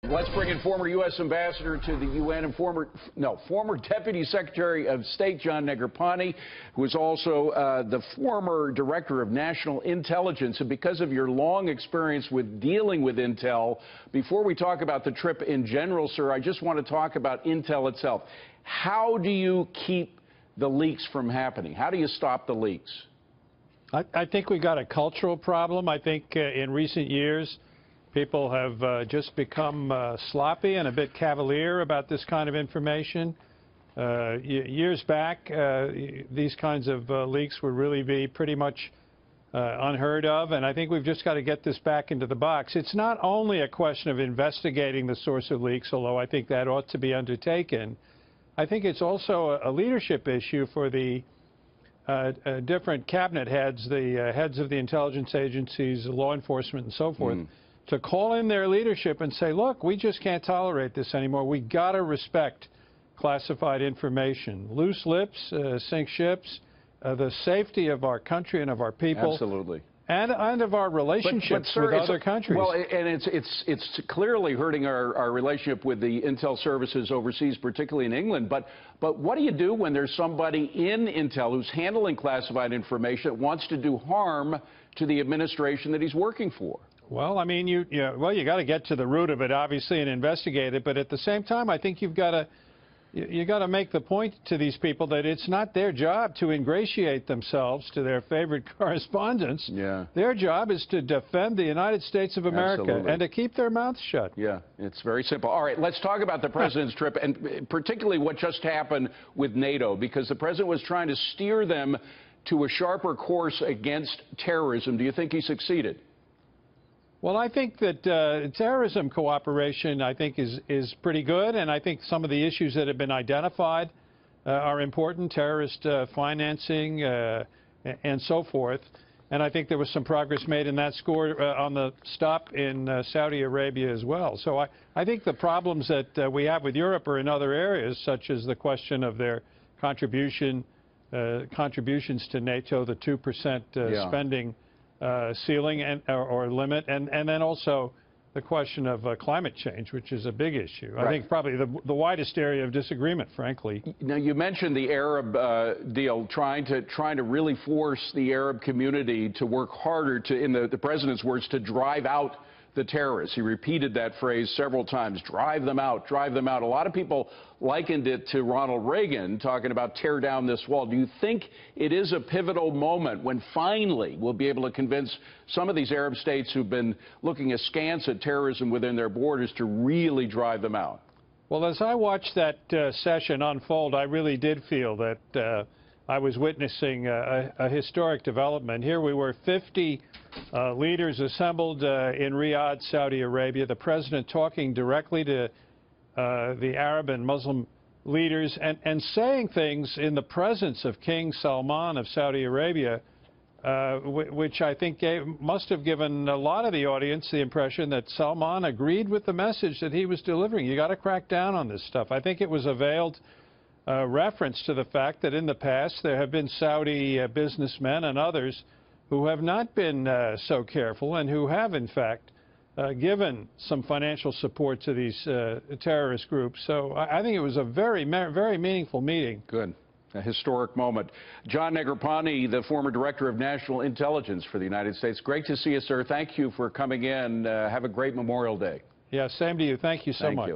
Let's bring in former U.S. Ambassador to the UN and former Deputy Secretary of State John Negroponte, who is also the former Director of National Intelligence. And because of your long experience with dealing with intel, before we talk about the trip in general, sir, I just want to talk about intel itself. How do you keep the leaks from happening? How do you stop the leaks? I think we got a cultural problem. I think in recent years, people have just become sloppy and a bit cavalier about this kind of information. Years back, these kinds of leaks would really be pretty much unheard of, and I think we've just got to get this back into the box. It's not only a question of investigating the source of leaks, although I think that ought to be undertaken. I think it's also a leadership issue for the different cabinet heads, the heads of the intelligence agencies, law enforcement, and so forth, to call in their leadership and say, look, we just can't tolerate this anymore. We got to respect classified information. Loose lips sink ships. The safety of our country and of our people. Absolutely. And of our relationships with other countries. Well, and it's clearly hurting our relationship with the intel services overseas, particularly in England. But what do you do when there's somebody in intel who's handling classified information that wants to do harm to the administration that he's working for? Well, I mean, you got to get to the root of it, obviously, and investigate it. But at the same time, I think you got to make the point to these people that it's not their job to ingratiate themselves to their favorite correspondents. Yeah. Their job is to defend the United States of America. Absolutely. And to keep their mouths shut. Yeah, it's very simple. All right, let's talk about the president's trip, and particularly what just happened with NATO, because the president was trying to steer them to a sharper course against terrorism. Do you think he succeeded? Well, I think that terrorism cooperation, I think, is pretty good, and I think some of the issues that have been identified are important, terrorist financing and so forth. And I think there was some progress made in that score on the stop in Saudi Arabia as well. So I think the problems that we have with Europe are in other areas, such as the question of their contributions to NATO, the 2% spending ceiling or limit, and then also the question of climate change, which is a big issue. Right. I think probably the widest area of disagreement, frankly. Now, you mentioned the Arab deal, trying to really force the Arab community to work harder to, in the president's words, to drive out the terrorists. He repeated that phrase several times, drive them out, drive them out. A lot of people likened it to Ronald Reagan talking about tear down this wall. Do you think it is a pivotal moment when finally we'll be able to convince some of these Arab states who've been looking askance at terrorism within their borders to really drive them out? Well, as I watched that session unfold, I really did feel that I was witnessing a historic development. Here we were, 50 leaders assembled in Riyadh, Saudi Arabia, the president talking directly to the Arab and Muslim leaders and saying things in the presence of King Salman of Saudi Arabia, which I think must have given a lot of the audience the impression that Salman agreed with the message that he was delivering. You got to crack down on this stuff. I think it was a veiled reference to the fact that in the past there have been Saudi businessmen and others who have not been so careful and who have, in fact, given some financial support to these terrorist groups. So I think it was a very, very meaningful meeting. Good. A historic moment. John Negroponte, the former Director of National Intelligence for the United States. Great to see you, sir. Thank you for coming in. Have a great Memorial Day. Yeah, same to you. Thank you so much.